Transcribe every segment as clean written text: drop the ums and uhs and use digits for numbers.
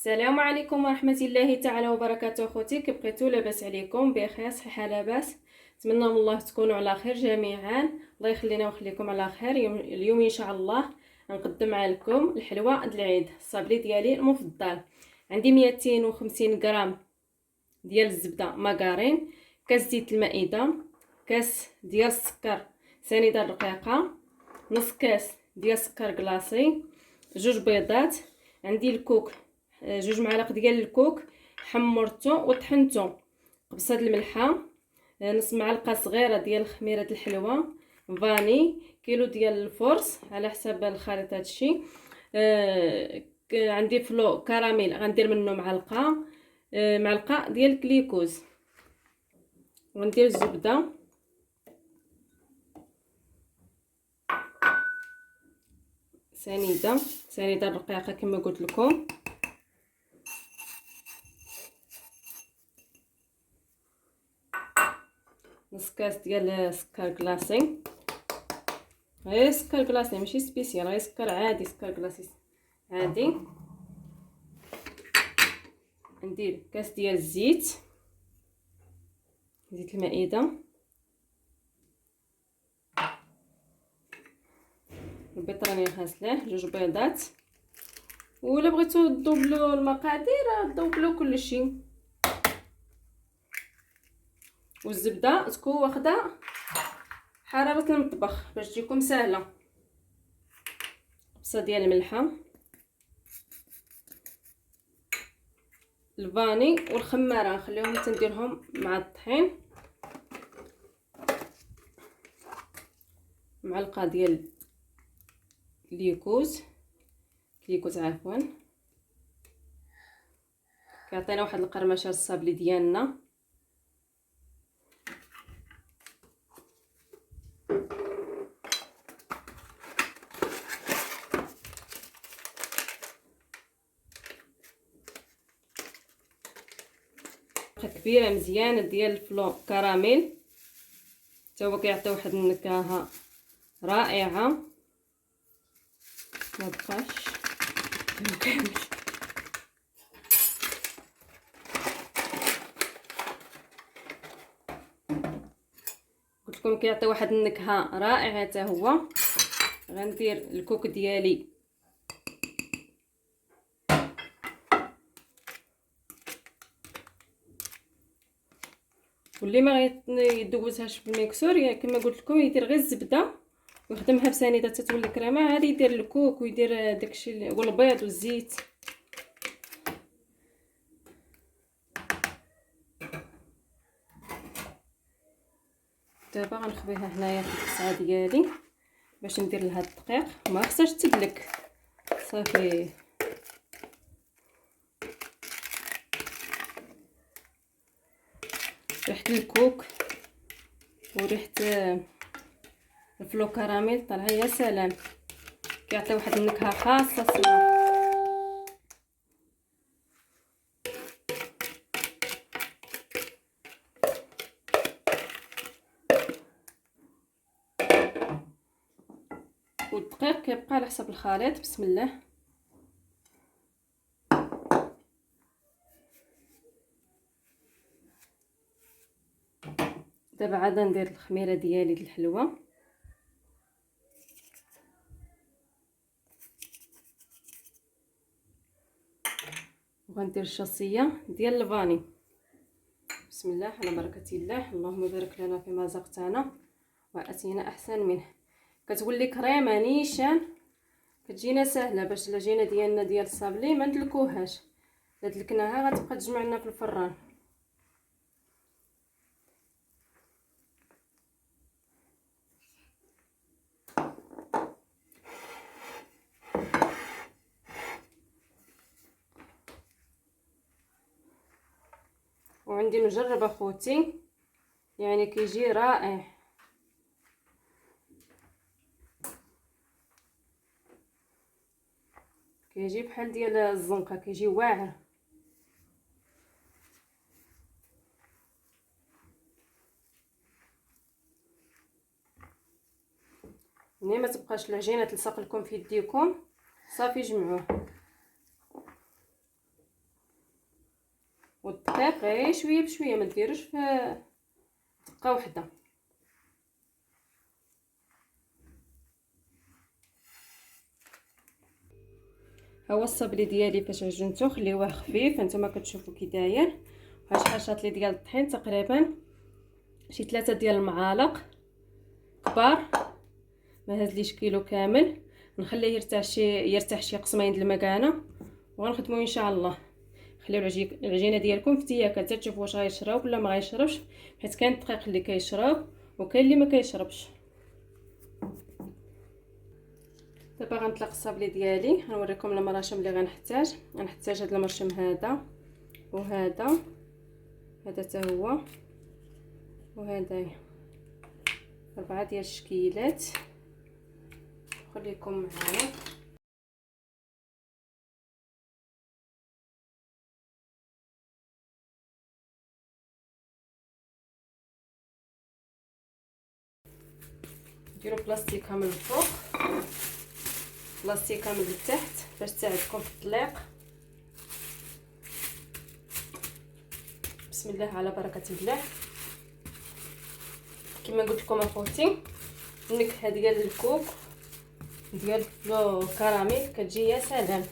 السلام عليكم ورحمة الله تعالى وبركاته. اخوتي كي بقيتو لاباس عليكم بخير صحة لاباس؟ نتمنى من الله تكونوا على خير جميعا. الله يخلينا ويخليكم على خير. اليوم ان شاء الله نقدم لكم الحلوى د العيد الصابلي ديالي المفضل. عندي 250 غرام ديال الزبده ماكارين، كاس زيت المائده، كاس ديال السكر سنيده الرقيقه، نص كاس ديال سكر كلاصي، جوج بيضات، عندي الكوك جوج معالق ديال الكوك حمرته وطحنته، قبصه الملحه، نص معلقه صغيره ديال خميره الحلوى، فاني، كيلو ديال الفرص على حسب الخليط. هادشي عندي فلو كراميل غندير منه معلقه، معلقه ديال الكليكوز، وندير الزبده سنيده الرقيقه كما قلت لكم، نص كاس ديال سكر كلاصي، غير سكر كلاصي ماشي سبيسيال، غير سكر عادي، سكر كلاصي عادي. ندير كاس ديال الزيت، زيت المائده، البيض راني غاسلاه، جوج بيضات، ولا بغيتو تدوبلو المقادير دوبلو كلشي. والزبده تكون واخده حراره المطبخ باش تجيكم سهله. قبصه ديال الملحه، الفاني والخماره نخليهم تنديرهم مع الطحين، معلقه ديال كليكوز عفوا، كيعطينا واحد القرمشه الصابلي ديالنا. كبيره مزيانه ديال الفلو كراميل، حتى هو كيعطي واحد النكهه رائعه. ما بقاش قلت لكم كيعطي واحد النكهه رائعه. حتى هو غندير الكوك ديالي، واللي ما يدوزهاش في الميكسور يعني كما قلت لكم يدير غير الزبده ويخدمها بسنيده حتى تولي كريمه. عادي يدير الكوك ويدير داكشي والبيض والزيت. دابا غنخبيها هنايا في الكسعه ديالي باش ندير لها الدقيق. ما خصهاش تدلك صافي. ريحه الكوك وريحه الفلو كراميل طالعه يا سلام، كيعطي واحد النكهه خاصه صراحه. والدقيق كيبقى على حسب الخليط. بسم الله. دابا عاد ندير الخميره ديالي د الحلوى، وغندير الشاصيه ديال الفاني. بسم الله على بركه الله. اللهم بارك لنا فيما رزقتنا واتينا احسن منه. كتولي كريمه نيشان، كتجينا سهله باش العجينه ديالنا ديال الصابلي ما ندلكوهاش. الا دلكناها غتبقى تجمع لنا في الفران. وعندي مجرب اخوتي يعني كيجي رائع. كيجي بحال ديال الزنقه، كيجي واعر. ملي ما تبقاش العجينه تلصق لكم في يديكم صافي جمعوه. والدقيق غير شويه بشويه، ما ديروش في دقه واحده. ها هو الصبلي ديالي فاش عجنته خليوه خفيف. هانتوما كتشوفوا كي داير. وهاد حاشات لي ديال الطحين تقريبا شي 3 ديال المعالق كبار، ما هزليش كيلو كامل. نخليه يرتاح شي قسمين د المكانه وغنخدمو ان شاء الله. خليو العجينه ديالكم في تياكه حتى تشوفوا واش غيشرب ولا ما غيشربش، حيت كاين الدقيق اللي كيشرب وكاين اللي ما كيشربش. دابا غنطلق الصابلي ديالي، غنوريكم المراشم اللي غنحتاج هاد المرشم هذا وهذا حتى هو وهذايا 4 ديال الشكيلات. خليكم معايا. ديروا بلاستيكه من الفوق بلاستيكه من التحت باش تساعدكم في الطليق. بسم الله على بركه الله. كما قلت لكم اخوتي، النكهه ديال الكوك ديال لو كراميل كتجي يا سلام.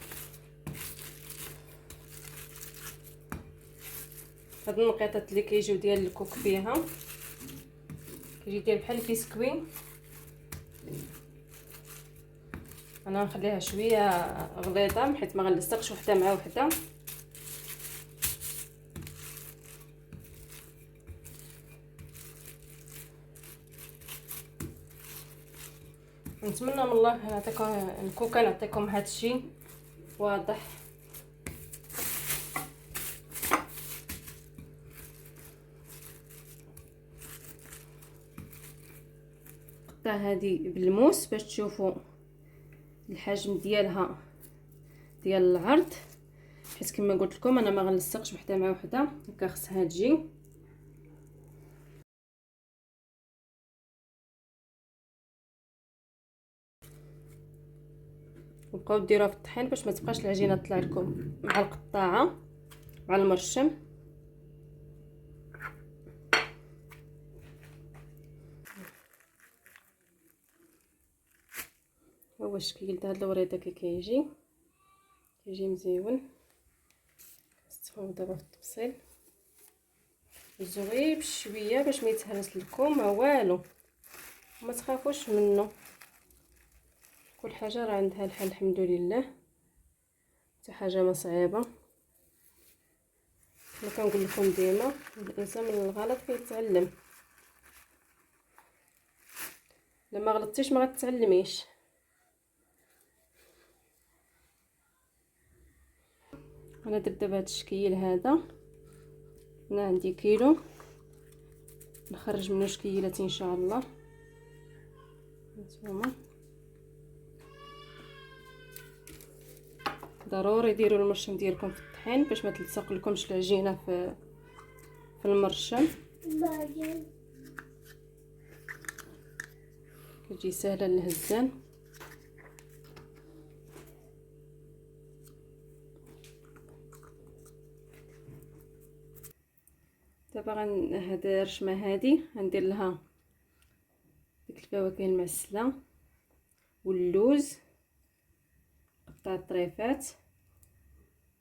هاد النقيطات اللي كيجيو ديال الكوك فيها كيجي داير بحال البسكوي. انا نخليها شويه غليظه حيت ما غنلصقش وحده مع وحده. نتمنى من الله نكون كنعطيكم هذا الشيء واضح. قطع هذه بالموس باش تشوفوا الحجم ديالها ديال العرض، حيت كما قلت لكم انا ما غنلصقش وحده مع وحده، هكا خصها تجي. وبقاو ديروها في الطحين باش ما تبقاش العجينه تطلع لكم مع القطاعه مع المرشم. هو الشكل د هاد الوريده كيجي مزيون. نستخدمو دابا في التبصيل زويب شويه باش ما يتهرس لكم ما والو، ما تخافوش منه. كل حاجه راه عندها الحل الحمد لله، حتى حاجه ما صعيبه. كما كنقول لكم ديما الانسان من الغلط كيتعلم، لما غلطتيش ما غتتعلميش. انا درت دابا هاد الشكيل هذا، انا عندي كيلو نخرج منه شكيلات ان شاء الله. هانتوما ضروري ديروا المرشم ديالكم في الطحين باش ما تلصق لكمش العجينه في المرشم. كتجي سهله للهزان. دابا هاد الرشمه هادي غندير لها ديك الفواكه المعسله واللوز، قطع الطريفات،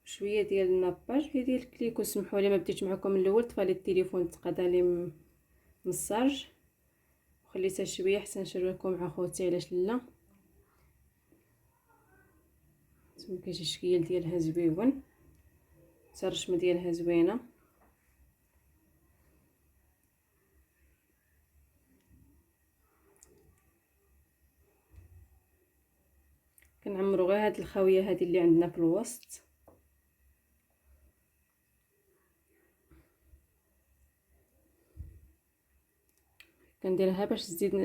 شويه ديال الناباج، شويه ديال الكليكو. سمحوا لي ما بديتش معكم من الاول، طفالي التليفون تقادا لي مساج وخليتها شويه حتى نشريكم مع خوتي علاش لا. ثم كيجي الشكل ديالها زويون، حتى الرشمه ديالها زوينه. كنعمروا غير هاد الخاويه هذه اللي عندنا في الوسط. كنديرها باش تزيد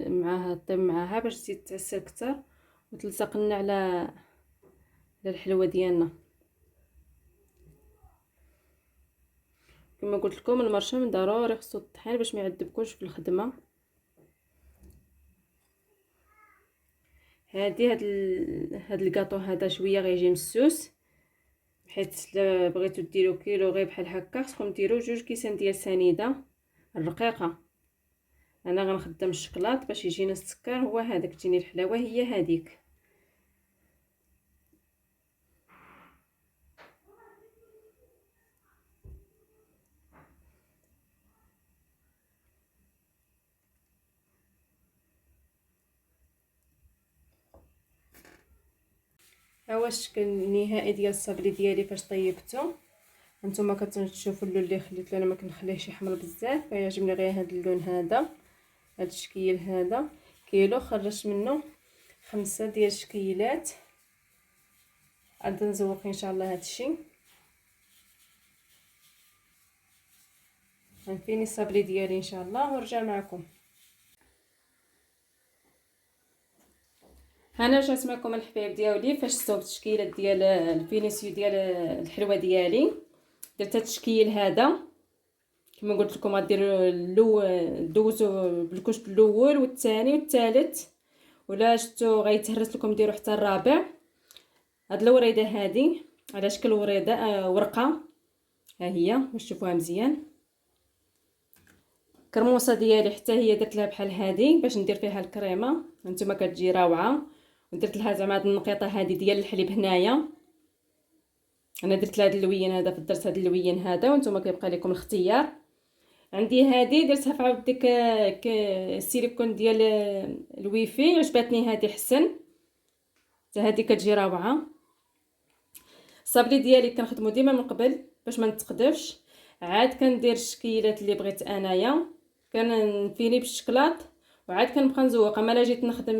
معاها طيب معاها باش تزيد تعسل اكثر وتلصق لنا على الحلوه ديالنا. كما قلت لكم المرشم ضروري خصو الطحين باش ما يعذبكوش في الخدمه. هاد الكاطو هذا شويه غيجي مسوس، حيت الا بغيتو ديروا كيلو غير بحال هكا خصكم ديروا 2 كيسان ديال سنيده الرقيقه. انا غنخدم الشكلاط باش يجينا السكر، هو هذاك تجيني الحلاوه هي هذيك. ها هو الشكل النهائي ديال الصابلي ديالي فاش طيبته. هانتوما كتشوفوا اللون اللي خليته، انا ما كنخليهش يحمر بزاف، فيعجبني غير هذا اللون هذا، هذا الشكل هذا. كيلو خرجت منه 5 ديال الشكيلات. غادي نزوق ان شاء الله هذا الشيء. غنفيني الصابلي ديالي ان شاء الله ونرجع معكم. انا رجعت معكم الحبايب ديالي فاش صوبت التشكيلات ديال الفينيسيو ديال الحلوه ديالي. درت هذا التشكيل هذا كما قلت لكم، غديروا دوزوا بالكشط الاول والثاني والثالث، ولا شفتوا غيتهرس لكم ديروا حتى الرابع. هاد الوريده هذه على شكل وريده ورقه، ها هي باش تشوفوها مزيان. كرموسه ديالي حتى هي درت لها بحال هذه باش ندير فيها الكريمه، هانتوما كتجي روعه. ودرت لها زعما هاد النقيطه هذه ديال الحليب هنايا. انا درت لها هاد اللوين هذا، فدرت هاد اللوين هذا، وانتم كيبقى لكم الاختيار. عندي هذه درتها في عود ديك السيليكون ديال الويفي، عجبتني هذه حسن، حتى هذه كتجي روعه. الصابلي ديالي كنخدمو ديما من قبل باش ما نتقدفش. عاد كندير الشكيلات اللي بغيت انايا، كنفيني بالشكلاط وعاد كنبقى نزوق. اما الا جيت نخدم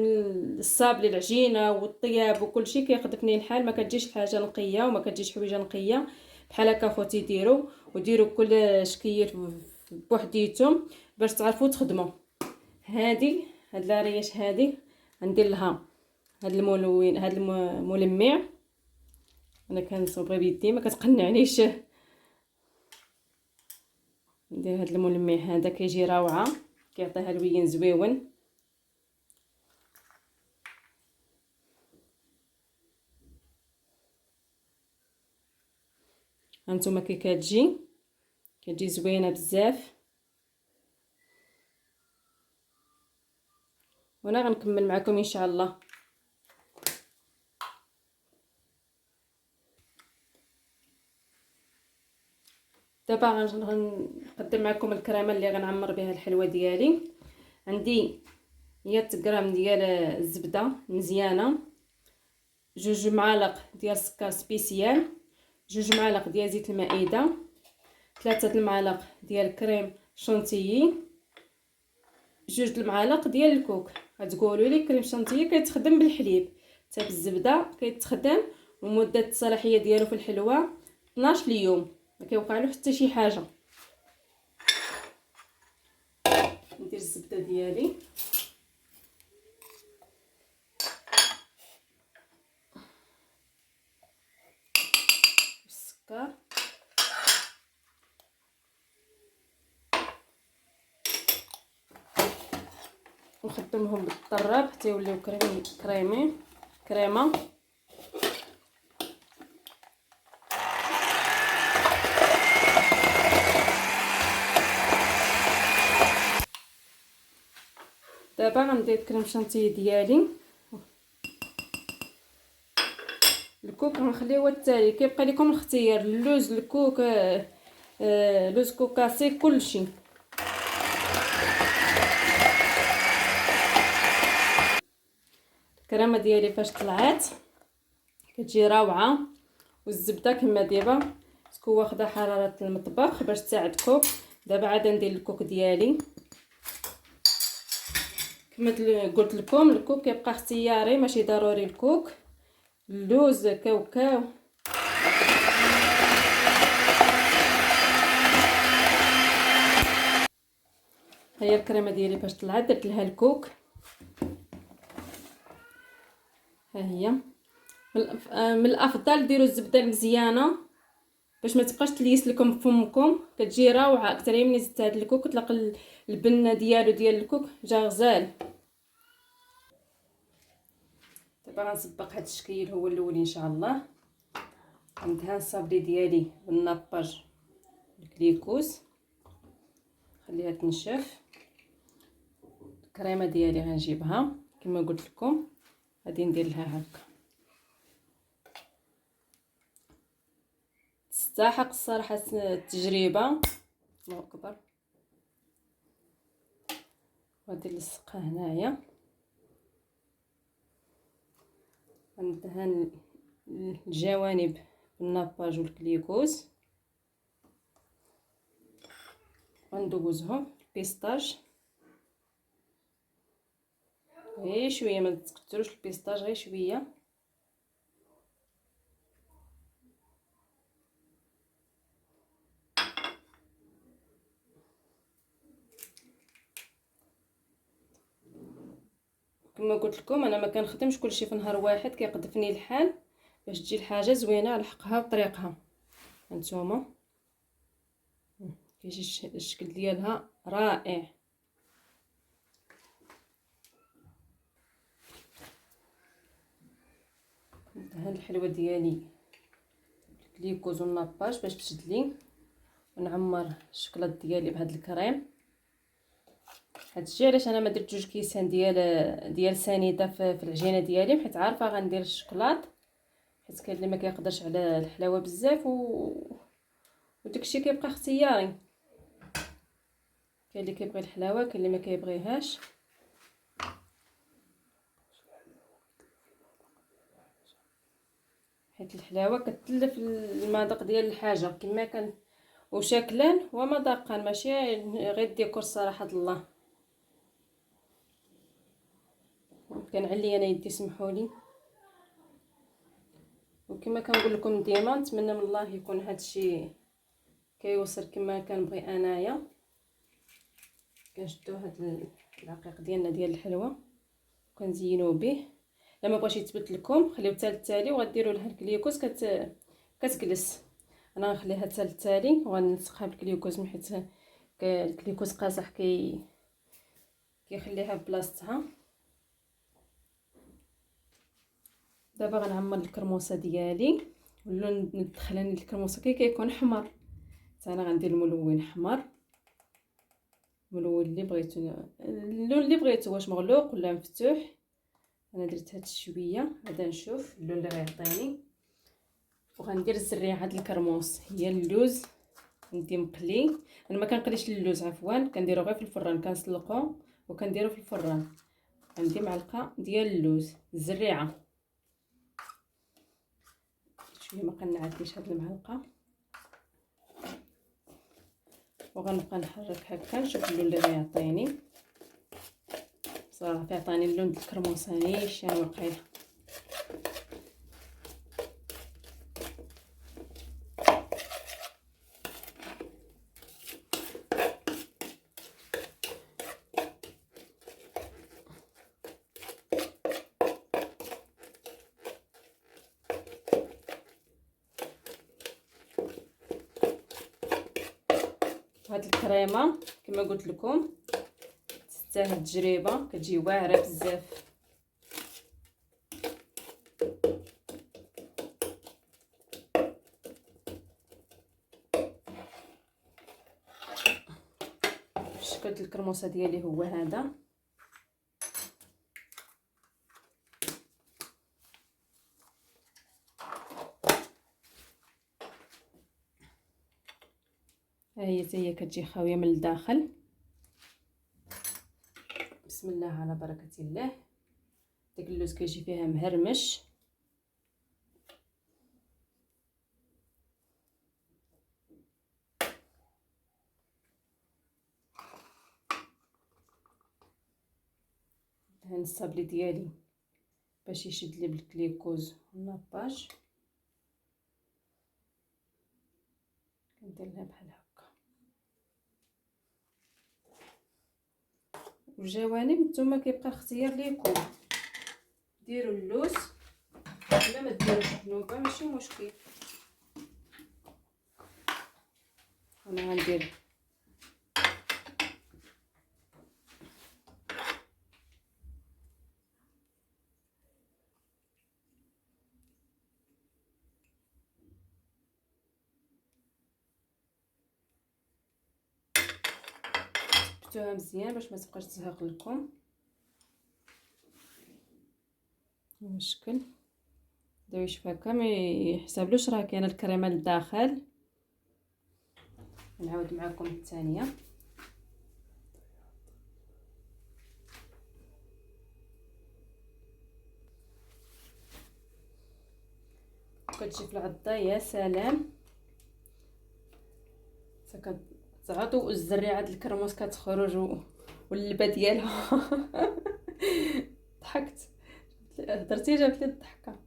الصابلي العجينه والطياب وكلشي كيخدفني الحال، ما كتجيش الحاجه نقيه وما كتجيش حويجه نقيه بحال هكا. خوتي ديروا كل شكيل بوحديتهم باش تعرفوا تخدموا. هاد الريش هذه ندير لها هاد الملون، هاد الملمع. انا كنصوب غير بيدي ما كتقنعنيش. ندير هاد الملمع هذا كيجي روعه، كيعطيها لوين زويون. هانتوما كي كتجي زوينه بزاف. وانا غنكمل معكم ان شاء الله. دابا غنقدم معكم الكريمه اللي غنعمر بها الحلوه ديالي. عندي 100 غرام ديال الزبده مزيانه، 2 معالق ديال سكر سبيسيال، 2 معالق ديال زيت المائده، 3 المعالق ديال كريم شونتيي، 2 المعالق ديال الكوك. غتقولوا لي كريم شونتيي كيتخدم بالحليب، حتى بالزبده كيتخدم، ومده الصلاحيه ديالو في الحلوه 12 اليوم، ما كيوقع له حتى شي حاجه. ندير الزبده ديالي والسكر، ونخدمهم بالطراب حتى يوليو كريمه. دابا غندير كريم شانتي ديالي. الكوك غنخليه هو التالي، كيبقى لكم الاختيار، اللوز، الكوك، لوز كوكاسي، كلشي. الكريمه ديالي فاش طلعت كتجي روعه، والزبده كما دابا تكون واخده حراره المطبخ باش تساعدكم. دابا عاد ندير الكوك ديالي. كما قلت لكم الكوك كيبقى اختياري، ماشي ضروري الكوك، اللوز، كاوكاو. هي الكريمه ديالي فاش طلعت درت لها الكوك، ها هي. من الافضل ديروا الزبده المزيانه باش ما تبقاش تليس لكم فمكم، كتجي روعه اكثر. ملي زدت هذا الكوك تلقى البنه ديال الكوك جا غزال. دابا غنسبق هذا الشكل هو الاول ان شاء الله. ندهن الصابلي ديالي بالناباج الكليكوس، خليها تنشف. الكريمه ديالي غنجيبها كما قلت لكم، غادي ندير لها هكا. تستحق الصراحه التجربه. الله اكبر. غادي نلصقها هنايا، غندهن الجوانب بالناباج والكليكوس، غندوزهم البيستاج غير شويه، ما تكثروش البيستاج، غير شويه. كما قلت لكم انا ما كنخدمش كلشي في نهار واحد، كيقدفني الحال باش تجي الحاجه زوينه على حقها وطريقها. هانتوما كيجي الشكل ديالها رائع. ندهن الحلوه ديالي الكليكوز والناباج باش تشدلي، ونعمر الشكلاط ديالي بهذا الكريم. هادشي علاش انا ما درت 2 كيسان ديال سنيده في العجينه ديالي، حيت عارفه غندير الشكلاط، حيت كاين اللي ما كيقدرش على الحلاوه بزاف وداكشي كيبقى اختياري. كاين اللي كيبغي الحلاوه، كاين اللي ما كيبغيهاش. حيت الحلاوه كتلف المذاق ديال الحاجه كما كان، وشكلا ومذاقا، ماشي غير ديكور صراحه الله. كنعلي انا يدي، سمحولي. وكما كنقول لكم ديما، نتمنى من الله يكون هادشي كيوصل كما كنبغي انايا. كنشدو هاد العقيق ديالنا ديال الحلوه وكنزينوه به. لما بغاش يتبت لكم خليو حتى للتالي، وغديروا لها الكليكوز كتجلس. انا غنخليها حتى للتالي وغنلصقها بالكليكوز، من حيت الكليكوز قاصح كيخليها بلاصتها. دابا غنعمر الكرموسه ديالي، واللون ندخلني الكرموسه كيكون حمر، حتى انا غندير الملون حمر، الملون اللي بغيتو، اللون اللي بغيتو، واش مغلوق ولا مفتوح. انا درت هاد شويه، غادا نشوف اللون اللي غيعطيني. وغندير الزريعه د الكرموس، هي اللوز ندي مقلي. انا ما كنقليش اللوز، عفوا كنديرو غير في الفران، كنسلقو وكنديرو في الفران. عندي معلقه ديال اللوز الزريعه، شويه ما قنعتليش هاد المعلقه، وغنبقى نحرك هكا نشوف اللون اللي غيعطيني. صراحه عطاني اللون د الكرموسه نيشان وقيله. هاد الكريمه كما قلت لكم تستاهل التجربه، كتجي واعره بزاف. شكل الكرموسه ديالي هو هذا. ها هي حتى هي كتجي خاويه من الداخل. بسم الله على بركه الله. داك اللوز كيجي فيها مهرمش. دهن الصابلي ديالي باش يشد لي بالكليكوز والناباج، كندير لها بحال هكا. والجوانب نتوما كيبقى الاختيار ليكم، ديروا اللوز ولا ما ديروش حنوبه ماشي مشكل. انا غندير شفتوها مزيان باش ما تبقاش تزهق لكم. هو الشكل بداو يشوف هكا، ما يحسبلوش راه كاينه الكريمه للداخل. نعاود معكم الثانيه. كتجي في العضه يا سلام، كتعضو والزريعه د الكرموس كتخرج واللبه ديالها. ضحكت، هضرتي جابت لي الضحكه.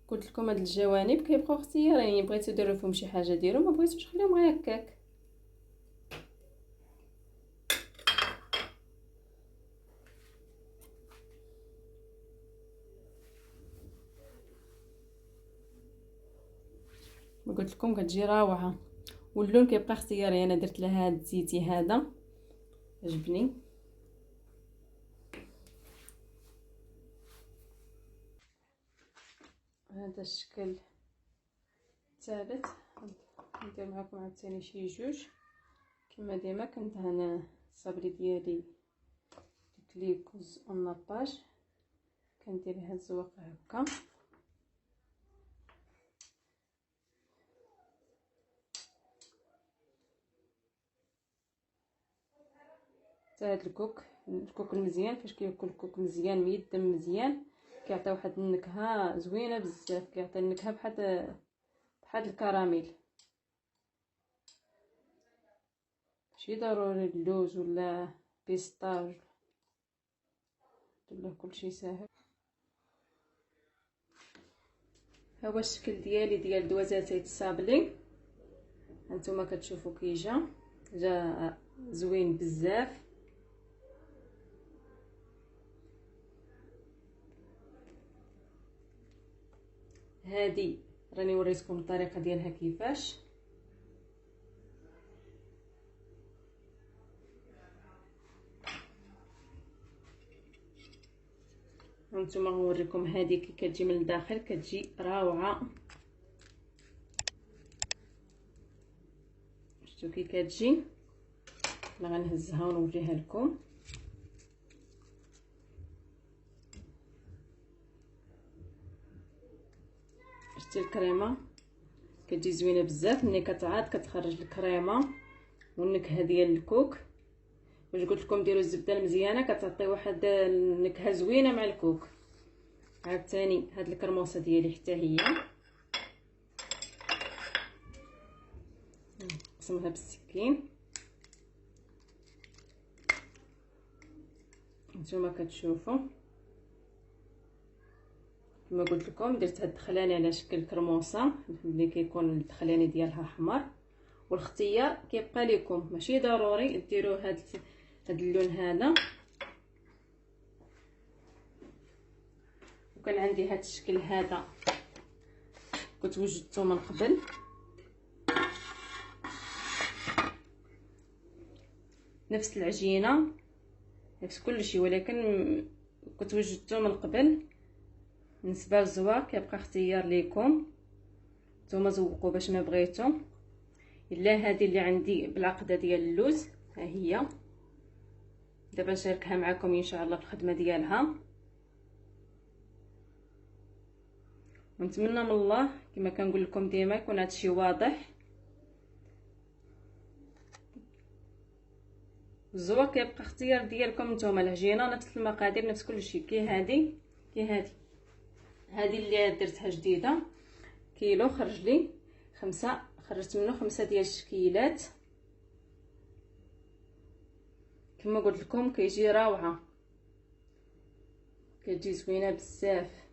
قلت لكم هاد الجوانب كيبقاو اختيار، يعني بغيتو ديروا فيهم شي حاجه ديروا، ما بغيتوش خليهم غير هكاك. ما قلت لكم كتجي روعه، واللون كيبقى اختياري. انا درت لها هاد الزيتي هذا عجبني. هذا الشكل الثالث ندير معكم عاوتاني شي جوج. كما ديما كندهن الصابلي ديالي كليكوز الناباج، كندير لها الزواق هكا. حتى هاد الكوك المزيان، فاش كيكون الكوك مزيان ميدم مزيان كيعطي واحد النكهه زوينه بزاف، كيعطي النكهه بحال الكراميل. ماشي ضروري اللوز ولا بيستاج ولا كلشي ساهل. ها هو الشكل ديالي ديال دوازاتي الصابلي، هانتوما كتشوفوا كي جا زوين بزاف. هادي راني وريتكم الطريقه ديالها كيفاش. هانتوما غنوريكم هادي كي كتجي من الداخل، كتجي روعه. شفتوا كي كتجي؟ انا غنهزها ونوريها لكم. شفتي الكريمه كتجي زوينه بزاف، ملي كتعاد كتخرج الكريمه والنكهه ديال الكوك. واش قلت لكم ديروا الزبده المزيانه كتعطي واحد النكهه زوينه مع الكوك. عاوتاني هاد الكرموسه ديالي حتى هي نقسمها بالسكين. نتوما كتشوفوا كما قلت لكم درت هاد الدخلاني على شكل كرموسه، اللي كيكون الدخلاني ديالها احمر. والاختيار كيبقى لكم، ماشي ضروري ديروا هاد اللون هذا. وكان عندي هاد الشكل هذا كنت وجدته من قبل، نفس العجينه نفس كل شيء، ولكن كنت وجدته من قبل. بالنسبه للزواق كيبقى اختيار ليكم، نتوما زوقوا باش ما بغيتو. الا هذه اللي عندي بالعقده ديال اللوز، ها هي دابا نشاركها معكم ان شاء الله في الخدمه ديالها. ونتمنى من الله كما كنقول لكم ديما يكون هادشي واضح. الزواق كيبقى اختيار ديالكم نتوما. العجينه نفس المقادير نفس كل شيء. كي هذه اللي درتها جديده كيلو خرج لي 5، خرجت منه 5 ديال الشكيلات. كما قلت لكم كيجي روعه، كتجي زوينه بزاف.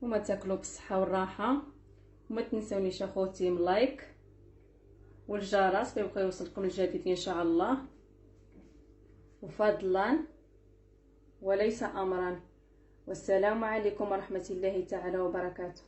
وما تاكلوا بالصحه والراحه. وما تنسونيش اخوتي من لايك والجرس ليبقى يوصلكم الجديد ان شاء الله. وفضلا وليس امرا، والسلام عليكم ورحمة الله تعالى وبركاته.